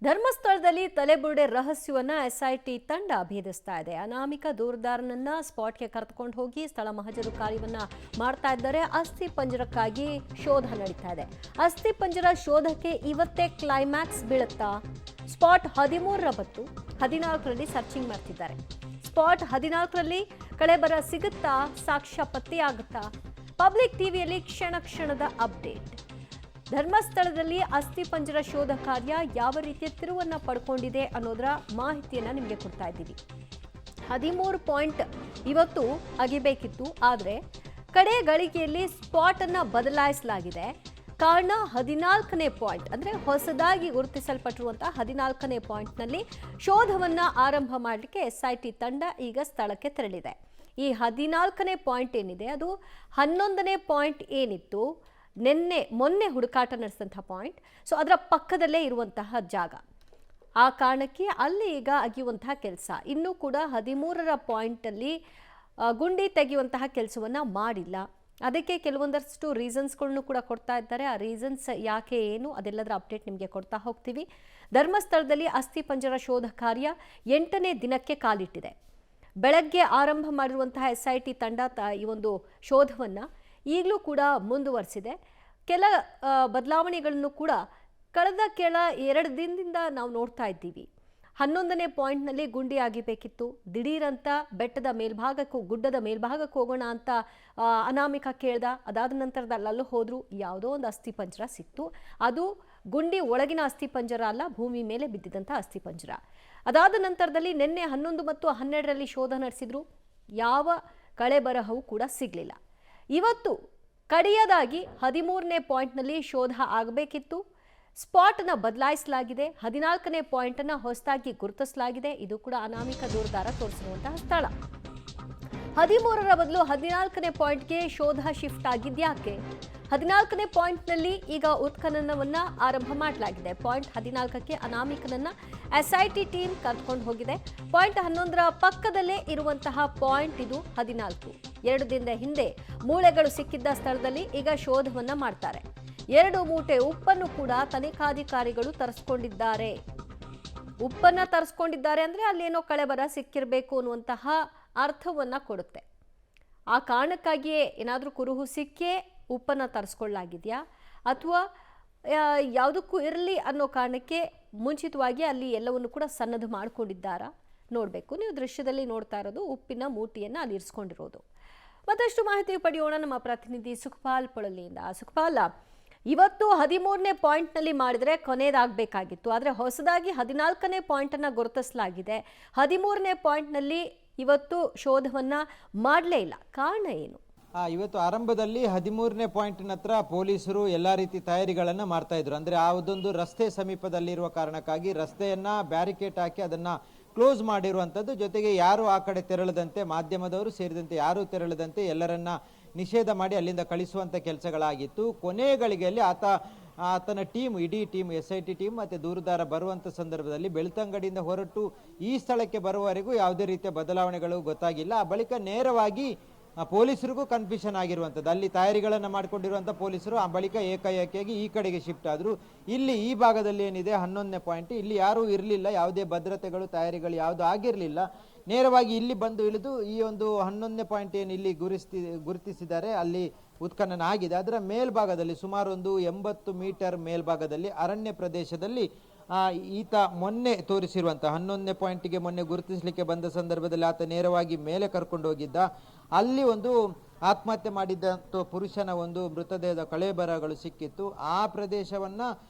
ಧರ್ಮಸ್ಥಳದಲ್ಲಿ ತಲೆಬುರುಡೆ ರಹಸ್ಯವನ್ನ ಎಸ್ಐಟಿ ತಂಡ ಭೇದಿಸ್ತಾ ಇದೆ. ಅನಾಮಿಕ ದೂರದಾರನನ್ನ ಸ್ಪಾಟ್ಗೆ ಕರೆದುಕೊಂಡು ಹೋಗಿ ಸ್ಥಳ ಮಹಜರು ಕಾರ್ಯವನ್ನ ಮಾಡ್ತಾ ಇದ್ದಾರೆ. ಅಸ್ಥಿ ಪಂಜರಕ್ಕಾಗಿ ಶೋಧ ನಡೀತಾ ಇದೆ. ಅಸ್ಥಿ ಪಂಜರ ಶೋಧಕ್ಕೆ ಇವತ್ತೇ ಕ್ಲೈಮ್ಯಾಕ್ಸ್ ಬೀಳುತ್ತಾ? ಸ್ಪಾಟ್ 13ರ ಬತ್ತು 14ರಲ್ಲಿ ಸರ್ಚಿಂಗ್ ಮಾಡ್ತಿದ್ದಾರೆ. ಸ್ಪಾಟ್ 14ರಲ್ಲಿ ಕಳೆಬರ ಸಿಗುತ್ತಾ? ಸಾಕ್ಷ್ಯ ಪತ್ತೆಯಾಗುತ್ತಾ? ಪಬ್ಲಿಕ್ ಟಿವಿಯಲ್ಲಿ ಕ್ಷಣ ಕ್ಷಣದ ಅಪ್ಡೇಟ್. ಧರ್ಮಸ್ಥಳದಲ್ಲಿ ಅಸ್ಥಿ ಪಂಜರ ಶೋಧ ಕಾರ್ಯ ಯಾವ ರೀತಿಯ ತಿರುವನ್ನ ಪಡ್ಕೊಂಡಿದೆ ಅನ್ನೋದರ ಮಾಹಿತಿಯನ್ನ ನಿಮಗೆ ಕೊಡ್ತಾ ಇದ್ದೀವಿ. 13 ಪಾಯಿಂಟ್ ಇವತ್ತು ಅಗಿಬೇಕಿತ್ತು, ಆದರೆ ಕಡೆ ಗಳಿಗೆಯಲ್ಲಿ ಸ್ಪಾಟ್ ಅನ್ನ ಬದಲಾಯಿಸಲಾಗಿದೆ. ಕಾರಣ 14ನೇ ಪಾಯಿಂಟ್, ಅಂದ್ರೆ ಹೊಸದಾಗಿ ಗುರುತಿಸಲ್ಪಟ್ಟಿರುವಂತಹ 14ನೇ ಪಾಯಿಂಟ್ನಲ್ಲಿ ಶೋಧವನ್ನ ಆರಂಭ ಮಾಡಲಿಕ್ಕೆ ಎಸ್ಐಟಿ ತಂಡ ಈಗ ಸ್ಥಳಕ್ಕೆ ತೆರಳಿದೆ. ಈ 14ನೇ ಪಾಯಿಂಟ್ ಏನಿದೆ ಅದು 11ನೇ ಪಾಯಿಂಟ್ ಏನಿತ್ತು ಮೊನ್ನೆ ಹುಡುಕಾಟ ನಡೆಸಿದಂತಹ ಪಾಯಿಂಟ್. ಸೊ ಅದರ ಪಕ್ಕದಲ್ಲೇ ಇರುವಂತಹ ಜಾಗ. ಆ ಕಾರಣಕ್ಕೆ ಅಲ್ಲಿ ಈಗ ಅಗಿಯುವಂತಹ ಕೆಲಸ ಇನ್ನೂ ಕೂಡ 13ರ ಪಾಯಿಂಟಲ್ಲಿ ಗುಂಡಿ ತೆಗೆಯುವಂತಹ ಕೆಲಸವನ್ನ ಮಾಡಿಲ್ಲ. ಅದಕ್ಕೆ ಕೆಲವೊಂದಷ್ಟು ರೀಸನ್ಸ್ಗಳನ್ನು ಕೂಡ ಕೊಡ್ತಾ ಇದ್ದಾರೆ. ಆ ರೀಸನ್ಸ್ ಯಾಕೆ ಏನು ಅದೆಲ್ಲದರ ಅಪ್ಡೇಟ್ ನಿಮಗೆ ಕೊಡ್ತಾ ಹೋಗ್ತೀವಿ. ಧರ್ಮಸ್ಥಳದಲ್ಲಿ ಅಸ್ಥಿ ಪಂಜರ ಶೋಧ ಕಾರ್ಯ 8ನೇ ದಿನಕ್ಕೆ ಕಾಲಿಟ್ಟಿದೆ. ಬೆಳಗ್ಗೆ ಆರಂಭ ಮಾಡಿರುವಂತಹ ಎಸ್ಐಟಿ ತಂಡ ಈ ಒಂದು ಶೋಧವನ್ನ ಈಗಲೂ ಕೂಡ ಮುಂದುವರಿಸಿದೆ. ಕೆಲ ಬದಲಾವಣೆಗಳನ್ನು ಕೂಡ ಕಳೆದ 2 ದಿನದಿಂದ ನಾವು ನೋಡ್ತಾ ಇದ್ದೀವಿ. 11ನೇ ಪಾಯಿಂಟ್ನಲ್ಲಿ ಗುಂಡಿ ಆಗಿಬೇಕಿತ್ತು. ದಿಢೀರಂತ ಬೆಟ್ಟದ ಮೇಲ್ಭಾಗಕ್ಕೂ ಗುಡ್ಡದ ಮೇಲ್ಭಾಗಕ್ಕೆ ಹೋಗೋಣ ಅಂತ ಅನಾಮಿಕ ಕೇಳ್ದ. ಅದಾದ ನಂತರದಲ್ಲಿ ಅಲ್ಲೂ ಹೋದ್ರು, ಯಾವುದೋ ಒಂದು ಅಸ್ಥಿ ಪಂಜರ ಸಿಕ್ತು. ಅದು ಗುಂಡಿ ಒಳಗಿನ ಅಸ್ಥಿ ಪಂಜರ ಅಲ್ಲ, ಭೂಮಿ ಮೇಲೆ ಬಿದ್ದಿದ್ದಂಥ ಅಸ್ಥಿ ಪಂಜರ. ಅದಾದ ನಂತರದಲ್ಲಿ ನಿನ್ನೆ 11 ಮತ್ತು 12ರಲ್ಲಿ ಶೋಧ ನಡೆಸಿದ್ರು. ಯಾವ ಕಳೆ ಬರಹವೂ ಕೂಡ ಸಿಗಲಿಲ್ಲ. ಇವತ್ತು ಕಡೆಯದಾಗಿ 13ನೇ ಪಾಯಿಂಟ್ನಲ್ಲಿ ಶೋಧ ಆಗಬೇಕಿತ್ತು. ಸ್ಪಾಟ್ನ ಬದಲಾಯಿಸಲಾಗಿದೆ. 14ನೇ ಪಾಯಿಂಟನ್ನು ಹೊಸದಾಗಿ ಗುರುತಿಸಲಾಗಿದೆ. ಇದು ಕೂಡ ಅನಾಮಿಕ ದೂರದಾರ ತೋರಿಸಿರುವಂತಹ ಸ್ಥಳ. 13ರ ಬದಲು 14ನೇ ಪಾಯಿಂಟ್ಗೆ ಶೋಧ ಶಿಫ್ಟ್ ಆಗಿದ್ಯಾಕೆ? 14ನೇ ಪಾಯಿಂಟ್ನಲ್ಲಿ ಈಗ ಉತ್ಖನನವನ್ನ ಆರಂಭ ಮಾಡಲಾಗಿದೆ. ಪಾಯಿಂಟ್ 14ಕ್ಕೆ ಅನಾಮಿಕನನ್ನ ಎಸ್ಐಟಿ ಟೀಮ್ ಕರ್ಕೊಂಡು ಹೋಗಿದೆ. ಪಾಯಿಂಟ್ 11ರ ಪಕ್ಕದಲ್ಲೇ ಇರುವಂತಹ ಪಾಯಿಂಟ್ ಇದು 14. 2 ದಿನದ ಹಿಂದೆ ಮೂಳೆಗಳು ಸಿಕ್ಕಿದ್ದ ಸ್ಥಳದಲ್ಲಿ ಈಗ ಶೋಧವನ್ನ ಮಾಡ್ತಾರೆ. 2 ಮೂಟೆ ಉಪ್ಪನ್ನು ಕೂಡ ತನಿಖಾಧಿಕಾರಿಗಳು ತರಿಸ್ಕೊಂಡಿದ್ದಾರೆ. ಉಪ್ಪನ್ನ ತರಿಸ್ಕೊಂಡಿದ್ದಾರೆ ಅಂದ್ರೆ ಅಲ್ಲೇನೋ ಕಳೆಬರ ಸಿಕ್ಕಿರಬೇಕು ಅನ್ನುವಂತಹ ಅರ್ಥವನ್ನ ಕೊಡುತ್ತೆ. ಆ ಕಾರಣಕ್ಕಾಗಿಯೇ ಏನಾದರೂ ಕುರುಹು ಸಿಕ್ಕೇ ಉಪ್ಪನ್ನ ತರಿಸ್ಕೊಳ್ಳಾಗಿದೆಯಾ, ಅಥವಾ ಯಾವುದಕ್ಕೂ ಇರಲಿ ಅನ್ನೋ ಕಾರಣಕ್ಕೆ ಮುಂಚಿತವಾಗಿ ಅಲ್ಲಿ ಎಲ್ಲವನ್ನು ಕೂಡ ಸನ್ನದ್ಧ ಮಾಡ್ಕೊಂಡಿದ್ದಾರಾ ನೋಡಬೇಕು. ನೀವು ದೃಶ್ಯದಲ್ಲಿ ನೋಡ್ತಾ ಇರೋದು ಉಪ್ಪಿನ ಮೂಟೆಯನ್ನು ಅಲ್ಲಿ ಇರಿಸ್ಕೊಂಡಿರೋದು. ಮತ್ತಷ್ಟು ಮಾಹಿತಿ ಪಡೆಯೋಣ ನಮ್ಮ ಪ್ರತಿನಿಧಿ ಸುಖಪಾಲ್ ಪೊಳಲಿಯಿಂದ. ಸುಖಪಾಲ್, ಇವತ್ತು 13ನೇ ಪಾಯಿಂಟ್ನಲ್ಲಿ ಮಾಡಿದರೆ ಕೊನೆಯದಾಗಬೇಕಾಗಿತ್ತು, ಆದರೆ ಹೊಸದಾಗಿ 14ನೇ ಪಾಯಿಂಟನ್ನು ಗುರುತಿಸಲಾಗಿದೆ. 13ನೇ ಪಾಯಿಂಟ್ನಲ್ಲಿ ಇವತ್ತು ಶೋಧವನ್ನ ಮಾಡಲೇ ಇಲ್ಲ. ಕಾರಣ ಏನು? ಇವತ್ತು ಆರಂಭದಲ್ಲಿ 13ನೇ ಪಾಯಿಂಟ್ನ ಹತ್ರ ಪೊಲೀಸರು ಎಲ್ಲ ರೀತಿ ತಯಾರಿಗಳನ್ನು ಮಾಡ್ತಾ ಇದ್ರು. ಅಂದರೆ ಆ ಒಂದು ರಸ್ತೆ ಸಮೀಪದಲ್ಲಿರುವ ಕಾರಣಕ್ಕಾಗಿ ರಸ್ತೆಯನ್ನ ಬ್ಯಾರಿಕೇಡ್ ಹಾಕಿ ಅದನ್ನ ಕ್ಲೋಸ್ ಮಾಡಿರುವಂಥದ್ದು. ಜೊತೆಗೆ ಯಾರು ಆ ಕಡೆ ತೆರಳದಂತೆ, ಮಾಧ್ಯಮದವರು ಸೇರಿದಂತೆ ಯಾರು ತೆರಳದಂತೆ ಎಲ್ಲರನ್ನ ನಿಷೇಧ ಮಾಡಿ ಅಲ್ಲಿಂದ ಕಳಿಸುವಂಥ ಕೆಲಸಗಳಾಗಿತ್ತು. ಕೊನೆಯ ಗಳಿಗೆಯಲ್ಲಿ ಆತನ ಇಡೀ ಟೀಮ್ ಎಸ್ಐಟಿ ಟೀಮ್ ಮತ್ತು ದೂರುದಾರ ಬರುವಂಥ ಸಂದರ್ಭದಲ್ಲಿ ಬೆಳ್ತಂಗಡಿಯಿಂದ ಹೊರಟು ಈ ಸ್ಥಳಕ್ಕೆ ಬರುವವರೆಗೂ ಯಾವುದೇ ರೀತಿಯ ಬದಲಾವಣೆಗಳು ಗೊತ್ತಾಗಿಲ್ಲ. ಆ ಬಳಿಕ ನೇರವಾಗಿ ಪೊಲೀಸರಿಗೂ ಕನ್ಫ್ಯೂಷನ್ ಆಗಿರುವಂಥದ್ದು. ಅಲ್ಲಿ ತಯಾರಿಗಳನ್ನು ಮಾಡಿಕೊಂಡಿರುವಂಥ ಪೊಲೀಸರು ಆ ಬಳಿಕ ಏಕಾಏಕಿಯಾಗಿ ಈ ಕಡೆಗೆ ಶಿಫ್ಟ್ ಆದರು. ಇಲ್ಲಿ ಈ ಭಾಗದಲ್ಲಿ ಏನಿದೆ 11ನೇ ಪಾಯಿಂಟ್, ಇಲ್ಲಿ ಯಾರೂ ಇರಲಿಲ್ಲ, ಯಾವುದೇ ಭದ್ರತೆಗಳು ತಯಾರಿಗಳು ಯಾವುದು ಆಗಿರಲಿಲ್ಲ. ನೇರವಾಗಿ ಇಲ್ಲಿ ಬಂದು ಇಳಿದು ಈ ಒಂದು 11ನೇ ಪಾಯಿಂಟ್ ಏನು ಇಲ್ಲಿ ಗುರುತಿಸಿದ್ದಾರೆ ಅಲ್ಲಿ ಉತ್ಖನನ ಆಗಿದೆ. ಅದರ ಮೇಲ್ಭಾಗದಲ್ಲಿ ಸುಮಾರು ಒಂದು 80 ಮೀಟರ್ ಮೇಲ್ಭಾಗದಲ್ಲಿ ಅರಣ್ಯ ಪ್ರದೇಶದಲ್ಲಿ ಈತ ಮೊನ್ನೆ ತೋರಿಸಿರುವಂಥ 11ನೇ ಪಾಯಿಂಟ್ಗೆ ಮೊನ್ನೆ ಗುರುತಿಸಲಿಕ್ಕೆ ಬಂದ ಸಂದರ್ಭದಲ್ಲಿ ಆತ ನೇರವಾಗಿ ಮೇಲೆ ಕರ್ಕೊಂಡು ಹೋಗಿದ್ದ. ಅಲ್ಲಿ ಒಂದು ಆತ್ಮಹತ್ಯೆ ಮಾಡಿದ್ದ ಪುರುಷನ ಒಂದು ಮೃತದೇಹದ ಕಳೆಬರಗಳು ಸಿಕ್ಕಿತ್ತು. ಆ ಪ್ರದೇಶವನ್ನ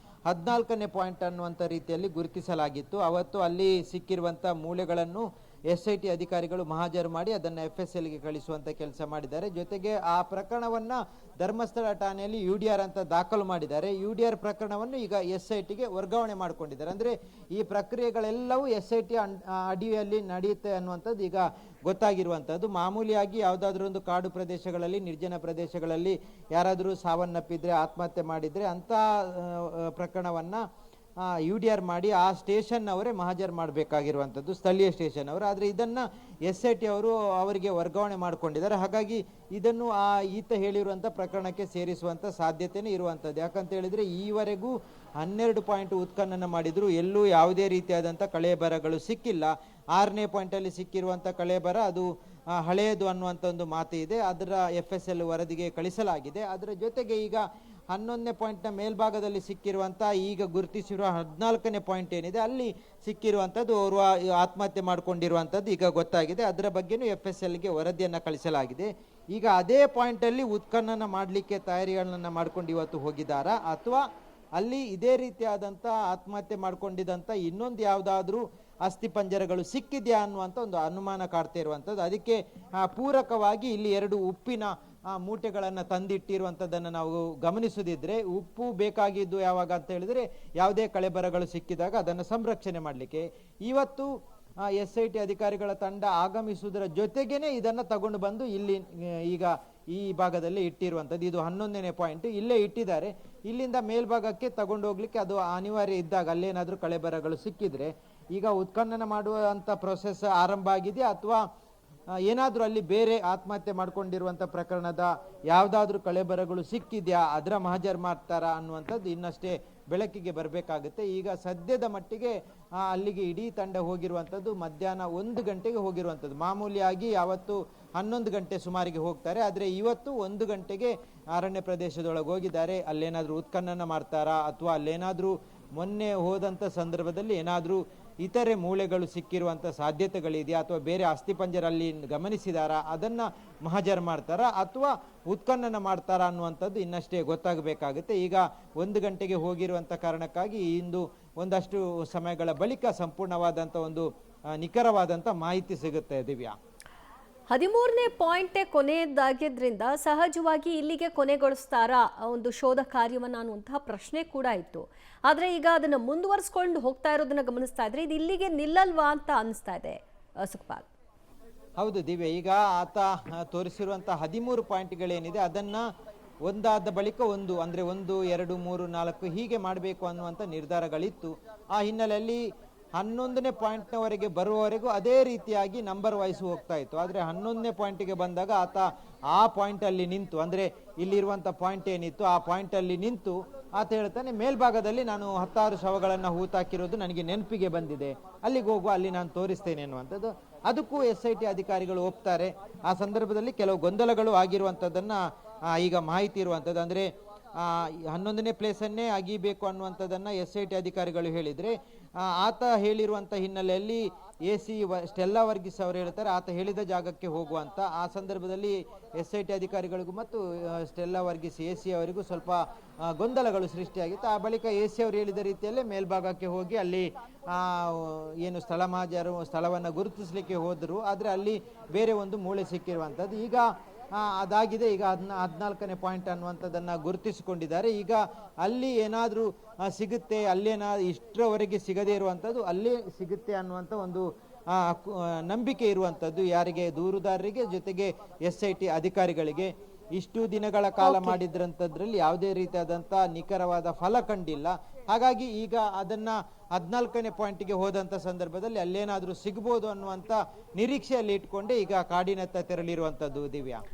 14ನೇ ಪಾಯಿಂಟ್ ಅನ್ನುವಂಥ ರೀತಿಯಲ್ಲಿ ಗುರುತಿಸಲಾಗಿತ್ತು. ಅವತ್ತು ಅಲ್ಲಿ ಸಿಕ್ಕಿರುವಂಥ ಮೂಳೆಗಳನ್ನು ಎಸ್ಐಟಿ ಅಧಿಕಾರಿಗಳು ಮಹಾಜರು ಮಾಡಿ ಅದನ್ನು FSLಗೆ ಕಳಿಸುವಂಥ ಕೆಲಸ ಮಾಡಿದ್ದಾರೆ. ಜೊತೆಗೆ ಆ ಪ್ರಕರಣವನ್ನ ಧರ್ಮಸ್ಥಳ ಠಾಣೆಯಲ್ಲಿ UDR ಅಂತ ದಾಖಲು ಮಾಡಿದ್ದಾರೆ. UDR ಪ್ರಕರಣವನ್ನು ಈಗ SITಗೆ ವರ್ಗಾವಣೆ ಮಾಡಿಕೊಂಡಿದ್ದಾರೆ. ಅಂದರೆ ಈ ಪ್ರಕ್ರಿಯೆಗಳೆಲ್ಲವೂ SIT ಅಡಿಯಲ್ಲಿ ನಡೆಯುತ್ತೆ ಅನ್ನುವಂಥದ್ದು ಈಗ ಗೊತ್ತಾಗಿರುವಂಥದ್ದು. ಮಾಮೂಲಿಯಾಗಿ ಯಾವುದಾದ್ರೂ ಒಂದು ಕಾಡು ಪ್ರದೇಶಗಳಲ್ಲಿ, ನಿರ್ಜನ ಪ್ರದೇಶಗಳಲ್ಲಿ ಯಾರಾದರೂ ಸಾವನ್ನಪ್ಪಿದ್ರೆ, ಆತ್ಮಹತ್ಯೆ ಮಾಡಿದರೆ ಅಂಥ ಪ್ರಕರಣವನ್ನು UDR ಮಾಡಿ ಆ ಸ್ಟೇಷನ್ ಅವರೇ ಮಹಾಜರ್ ಮಾಡಬೇಕಾಗಿರುವಂಥದ್ದು, ಸ್ಥಳೀಯ ಸ್ಟೇಷನ್ ಅವರು. ಆದರೆ ಇದನ್ನು SIT ಅವರು ಅವರಿಗೆ ವರ್ಗಾವಣೆ ಮಾಡಿಕೊಂಡಿದ್ದಾರೆ. ಹಾಗಾಗಿ ಇದನ್ನು ಈತ ಹೇಳಿರುವಂಥ ಪ್ರಕರಣಕ್ಕೆ ಸೇರಿಸುವಂಥ ಸಾಧ್ಯತೆಯೇ ಇರುವಂಥದ್ದು. ಯಾಕಂತ ಹೇಳಿದರೆ ಈವರೆಗೂ 12 ಪಾಯಿಂಟ್ ಉತ್ಖನನ ಮಾಡಿದ್ರು, ಎಲ್ಲೂ ಯಾವುದೇ ರೀತಿಯಾದಂಥ ಕಳೆಬರಗಳು ಸಿಕ್ಕಿಲ್ಲ. 6ನೇ ಪಾಯಿಂಟಲ್ಲಿ ಸಿಕ್ಕಿರುವಂಥ ಕಳೆಬರ ಅದು ಹಳೆಯದು ಅನ್ನುವಂಥ ಒಂದು ಮಾತು ಇದೆ. ಅದರ FSL ವರದಿಗೆ ಕಳಿಸಲಾಗಿದೆ. ಅದರ ಜೊತೆಗೆ ಈಗ 11ನೇ ಪಾಯಿಂಟ್ನ ಮೇಲ್ಭಾಗದಲ್ಲಿ ಸಿಕ್ಕಿರುವಂಥ ಈಗ ಗುರುತಿಸಿರುವ 14ನೇ ಪಾಯಿಂಟ್ ಏನಿದೆ ಅಲ್ಲಿ ಸಿಕ್ಕಿರುವಂಥದ್ದು ಓರ್ವ ಆತ್ಮಹತ್ಯೆ ಮಾಡಿಕೊಂಡಿರುವಂಥದ್ದು ಈಗ ಗೊತ್ತಾಗಿದೆ. ಅದರ ಬಗ್ಗೆನೂ FSLಗೆ ವರದಿಯನ್ನು ಕಳಿಸಲಾಗಿದೆ. ಈಗ ಅದೇ ಪಾಯಿಂಟಲ್ಲಿ ಉತ್ಖನನ ಮಾಡಲಿಕ್ಕೆ ತಯಾರಿಗಳನ್ನು ಮಾಡ್ಕೊಂಡು ಇವತ್ತು ಹೋಗಿದ್ದಾರಾ, ಅಥವಾ ಅಲ್ಲಿ ಇದೇ ರೀತಿಯಾದಂಥ ಆತ್ಮಹತ್ಯೆ ಮಾಡ್ಕೊಂಡಿದ್ದಂಥ ಇನ್ನೊಂದು ಯಾವುದಾದ್ರೂ ಅಸ್ಥಿಪಂಜರಗಳು ಸಿಕ್ಕಿದೆಯಾ ಅನ್ನುವಂಥ ಒಂದು ಅನುಮಾನ ಕಾಡ್ತಾ ಇರುವಂಥದ್ದು. ಅದಕ್ಕೆ ಪೂರಕವಾಗಿ ಇಲ್ಲಿ 2 ಉಪ್ಪಿನ ಮೂಟೆಗಳನ್ನು ತಂದಿಟ್ಟಿರುವಂಥದ್ದನ್ನು ನಾವು ಗಮನಿಸದಿದ್ದರೆ, ಉಪ್ಪು ಬೇಕಾಗಿದ್ದು ಯಾವಾಗ ಅಂತ ಹೇಳಿದರೆ ಯಾವುದೇ ಕಳೆಬರಗಳು ಸಿಕ್ಕಿದಾಗ ಅದನ್ನು ಸಂರಕ್ಷಣೆ ಮಾಡಲಿಕ್ಕೆ. ಇವತ್ತು SIT ಅಧಿಕಾರಿಗಳ ತಂಡ ಆಗಮಿಸುವುದರ ಜೊತೆಗೇನೆ ಇದನ್ನು ತಗೊಂಡು ಬಂದು ಇಲ್ಲಿ ಈಗ ಈ ಭಾಗದಲ್ಲಿ ಇಟ್ಟಿರುವಂಥದ್ದು. ಇದು 11ನೇ ಪಾಯಿಂಟ್ ಇಲ್ಲೇ ಇಟ್ಟಿದ್ದಾರೆ. ಇಲ್ಲಿಂದ ಮೇಲ್ಭಾಗಕ್ಕೆ ತಗೊಂಡು ಹೋಗ್ಲಿಕ್ಕೆ ಅದು ಅನಿವಾರ್ಯ ಇದ್ದಾಗ ಅಲ್ಲೇನಾದರೂ ಕಳೆಬರಗಳು ಸಿಕ್ಕಿದ್ರೆ ಈಗ ಉತ್ಖನನ ಮಾಡುವಂಥ ಪ್ರೊಸೆಸ್ ಆರಂಭ ಆಗಿದೆಯಾ, ಅಥವಾ ಏನಾದರೂ ಅಲ್ಲಿ ಬೇರೆ ಆತ್ಮಹತ್ಯೆ ಮಾಡ್ಕೊಂಡಿರುವಂಥ ಪ್ರಕರಣದ ಯಾವುದಾದ್ರೂ ಕಳೆಬರಗಳು ಸಿಕ್ಕಿದೆಯಾ, ಅದರ ಮಹಜರ್ ಮಾಡ್ತಾರಾ ಅನ್ನುವಂಥದ್ದು ಇನ್ನಷ್ಟೇ ಬೆಳಕಿಗೆ ಬರಬೇಕಾಗುತ್ತೆ. ಈಗ ಸದ್ಯದ ಮಟ್ಟಿಗೆ ಅಲ್ಲಿಗೆ ಇಡೀ ತಂಡ ಹೋಗಿರುವಂಥದ್ದು ಮಧ್ಯಾಹ್ನ 1 ಗಂಟೆಗೆ ಹೋಗಿರುವಂಥದ್ದು. ಮಾಮೂಲಿಯಾಗಿ ಯಾವತ್ತು 11 ಗಂಟೆ ಸುಮಾರಿಗೆ ಹೋಗ್ತಾರೆ, ಆದರೆ ಇವತ್ತು 1 ಗಂಟೆಗೆ ಅರಣ್ಯ ಪ್ರದೇಶದೊಳಗೆ ಹೋಗಿದ್ದಾರೆ. ಅಲ್ಲೇನಾದರೂ ಉತ್ಖನನ ಮಾಡ್ತಾರಾ, ಅಥವಾ ಅಲ್ಲೇನಾದರೂ ಮೊನ್ನೆ ಹೋದಂಥ ಸಂದರ್ಭದಲ್ಲಿ ಏನಾದರೂ ಇತರೆ ಮೂಳೆಗಳು ಸಿಕ್ಕಿರುವಂಥ ಸಾಧ್ಯತೆಗಳಿದೆಯಾ, ಅಥವಾ ಬೇರೆ ಅಸ್ಥಿಪಂಜರಲ್ಲಿ ಗಮನಿಸಿದಾರಾ, ಅದನ್ನು ಮಹಜರ್ ಮಾಡ್ತಾರಾ ಅಥವಾ ಉತ್ಖನನ ಮಾಡ್ತಾರಾ ಅನ್ನುವಂಥದ್ದು ಇನ್ನಷ್ಟೇ ಗೊತ್ತಾಗಬೇಕಾಗುತ್ತೆ. ಈಗ 1 ಗಂಟೆಗೆ ಹೋಗಿರುವಂಥ ಕಾರಣಕ್ಕಾಗಿ ಇಂದು ಒಂದಷ್ಟು ಸಮಯಗಳ ಬಳಿಕ ಸಂಪೂರ್ಣವಾದಂಥ ಒಂದು ನಿಖರವಾದಂಥ ಮಾಹಿತಿ ಸಿಗುತ್ತೆ. ದಿವ್ಯಾ, 13ನೇ ಪಾಯಿಂಟೇ ಕೊನೆಯದಾಗಿದ್ದರಿಂದ ಸಹಜವಾಗಿ ಇಲ್ಲಿಗೆ ಕೊನೆಗೊಳಿಸ್ತಾರಾ ಒಂದು ಶೋಧ ಕಾರ್ಯವನ್ನು ಅನ್ನುವಂತಹ ಪ್ರಶ್ನೆ ಕೂಡ ಇತ್ತು. ಆದರೆ ಈಗ ಅದನ್ನು ಮುಂದುವರಿಸ್ಕೊಂಡು ಹೋಗ್ತಾ ಇರೋದನ್ನ ಗಮನಿಸ್ತಾ ಇದ್ರೆ ಇದು ಇಲ್ಲಿಗೆ ನಿಲ್ಲಲ್ವಾ ಅಂತ ಅನಿಸ್ತಾ ಇದೆ ಸುಖಪಾಲ್. ಹೌದು ದಿವ್ಯ, ಈಗ ಆತ ತೋರಿಸಿರುವಂಥ 13 ಪಾಯಿಂಟ್ಗಳೇನಿದೆ ಅದನ್ನು ಒಂದಾದ ಬಳಿಕ ಒಂದು, ಅಂದರೆ 1, 2, 3, 4 ಹೀಗೆ ಮಾಡಬೇಕು ಅನ್ನುವಂಥ ನಿರ್ಧಾರಗಳಿತ್ತು. ಆ ಹಿನ್ನೆಲೆಯಲ್ಲಿ 11ನೇ ಪಾಯಿಂಟ್ನವರೆಗೆ ಬರುವವರೆಗೂ ಅದೇ ರೀತಿಯಾಗಿ ನಂಬರ್ ವೈಸ್ ಹೋಗ್ತಾ ಇತ್ತು. ಆದರೆ 11ನೇ ಪಾಯಿಂಟಿಗೆ ಬಂದಾಗ ಆತ ಆ ಪಾಯಿಂಟಲ್ಲಿ ನಿಂತು, ಅಂದರೆ ಇಲ್ಲಿರುವಂಥ ಪಾಯಿಂಟ್ ಏನಿತ್ತು ಆ ಪಾಯಿಂಟಲ್ಲಿ ನಿಂತು ಆತ ಹೇಳ್ತಾನೆ, ಮೇಲ್ಭಾಗದಲ್ಲಿ ನಾನು 16 ಶವಗಳನ್ನು ಹೂತಾಕಿರೋದು ನನಗೆ ನೆನಪಿಗೆ ಬಂದಿದೆ, ಅಲ್ಲಿಗೆ ಹೋಗುವ, ಅಲ್ಲಿ ನಾನು ತೋರಿಸ್ತೇನೆ ಅನ್ನುವಂಥದ್ದು. ಅದಕ್ಕೂ SIT ಅಧಿಕಾರಿಗಳು ಒಪ್ತಾರೆ. ಆ ಸಂದರ್ಭದಲ್ಲಿ ಕೆಲವು ಗೊಂದಲಗಳು ಆಗಿರುವಂಥದ್ದನ್ನು ಈಗ ಮಾಹಿತಿ ಇರುವಂಥದ್ದು. ಅಂದರೆ 11ನೇ ಪ್ಲೇಸನ್ನೇ ಅಗಿಬೇಕು ಅನ್ನುವಂಥದ್ದನ್ನು SIT ಅಧಿಕಾರಿಗಳು ಹೇಳಿದರೆ, ಆತ ಹೇಳಿರುವಂಥ ಹಿನ್ನೆಲೆಯಲ್ಲಿ AC ಸ್ಟೆಲ್ಲಾ ವರ್ಗೀಸ್ ಅವರು ಹೇಳ್ತಾರೆ ಆತ ಹೇಳಿದ ಜಾಗಕ್ಕೆ ಹೋಗುವಂಥ. ಆ ಸಂದರ್ಭದಲ್ಲಿ SIT ಅಧಿಕಾರಿಗಳಿಗೂ ಮತ್ತು ಸ್ಟೆಲ್ಲಾ ವರ್ಗೀಸ್ AC ಅವರಿಗೂ ಸ್ವಲ್ಪ ಗೊಂದಲಗಳು ಸೃಷ್ಟಿಯಾಗಿತ್ತು. ಆ ಬಳಿಕ AC ಅವರು ಹೇಳಿದ ರೀತಿಯಲ್ಲೇ ಮೇಲ್ಭಾಗಕ್ಕೆ ಹೋಗಿ ಅಲ್ಲಿ ಏನು ಸ್ಥಳವನ್ನು ಗುರುತಿಸಲಿಕ್ಕೆ ಹೋದರು. ಆದರೆ ಅಲ್ಲಿ ಬೇರೆ ಒಂದು ಮೂಳೆ ಸಿಕ್ಕಿರುವಂಥದ್ದು. ಈಗ ಅದಾಗಿದೆ. ಈಗ 14ನೇ ಪಾಯಿಂಟ್ ಅನ್ನುವಂಥದ್ದನ್ನು ಗುರುತಿಸಿಕೊಂಡಿದ್ದಾರೆ. ಈಗ ಅಲ್ಲಿ ಏನಾದರೂ ಸಿಗುತ್ತೆ, ಇಷ್ಟರವರೆಗೆ ಸಿಗದೇ ಇರುವಂಥದ್ದು ಅಲ್ಲೇ ಸಿಗುತ್ತೆ ಅನ್ನುವಂಥ ಒಂದು ನಂಬಿಕೆ ಇರುವಂಥದ್ದು ಯಾರಿಗೆ, ದೂರುದಾರರಿಗೆ, ಜೊತೆಗೆ SIT ಅಧಿಕಾರಿಗಳಿಗೆ. ಇಷ್ಟು ದಿನಗಳ ಕಾಲ ಮಾಡಿದ್ರಂಥದ್ರಲ್ಲಿ ಯಾವುದೇ ರೀತಿಯಾದಂಥ ನಿಖರವಾದ ಫಲ ಕಂಡಿಲ್ಲ. ಹಾಗಾಗಿ ಈಗ ಅದನ್ನು 14ನೇ ಪಾಯಿಂಟಿಗೆ ಹೋದಂಥ ಸಂದರ್ಭದಲ್ಲಿ ಅಲ್ಲೇನಾದರೂ ಸಿಗ್ಬೋದು ಅನ್ನುವಂಥ ನಿರೀಕ್ಷೆಯಲ್ಲಿ ಇಟ್ಕೊಂಡೆ ಈಗ ಕಾಡಿನತ್ತ ತೆರಳಿರುವಂಥದ್ದು. ದಿವ್ಯಾ.